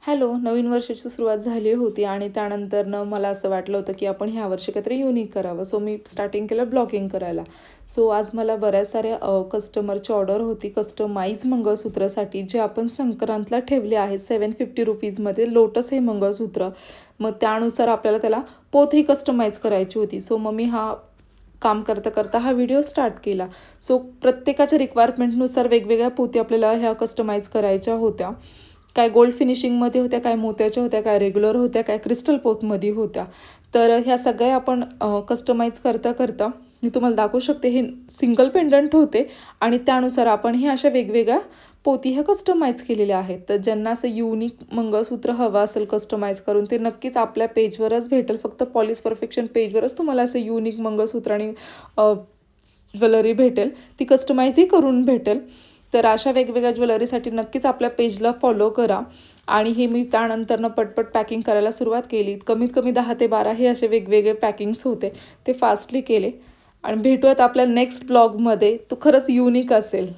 Hello, नवीन वर्षाची सुरुवात झाली होती आणि त्यानंतरनं मला असं वाटलं होतं की आपण ह्या वर्षी काहीतरी युनिक करावं. सो मी स्टार्टिंग केलं ब्लॉगिंग करायला. सो आज मला बऱ्याच साऱ्या कस्टमरची ऑर्डर होती कस्टमाइज मंगळसूत्रासाठी, जे आपण संक्रांतला ठेवले आहेत. ₹750 लोटस हे मंगळसूत्र. मग त्यानुसार आपल्याला त्याला पोथही कस्टमाइज करायची होती. सो मग मी काम करता करता हा व्हिडिओ स्टार्ट केला. सो प्रत्येकाच्या रिक्वायरमेंटनुसार वेगवेगळ्या पोथी आपल्याला ह्या कस्टमाइज करायच्या होत्या. काय गोल्ड फिनिशिंगमध्ये होत्या, काय मोत्याच्या होत्या, काय रेग्युलर होत्या, काय क्रिस्टल पोतमध्ये होत्या. तर ह्या सगळ्या आपण कस्टमाइज करता करता मी तुम्हाला दाखवू शकते. हे सिंगल पेंडंट होते आणि त्यानुसार आपण हे अशा वेगवेगळ्या पोती ह्या कस्टमाइज केलेल्या आहेत. तर ज्यांना असं युनिक मंगळसूत्र हवं असेल कस्टमाइज करून, ते नक्कीच आपल्या पेजवरच भेटेल. फक्त पॉलिश परफेक्शन पेजवरच तुम्हाला असं युनिक मंगळसूत्र आणि ज्वेलरी भेटेल. ती कस्टमाइजही करून भेटेल. तर अशा वेगवेगळ्या ज्वेलरीसाठी नक्कीच आपल्या पेजला फॉलो करा. आणि हे मी त्यानंतरनं पटपट पॅकिंग करायला सुरुवात केली. कमीत कमी 10 ते 12 हे असे वेगवेगळे पॅकिंग्स होते, ते फास्टली केले. आणि भेटूयात आपल्या नेक्स्ट ब्लॉगमध्ये. तो खरंच युनिक असेल.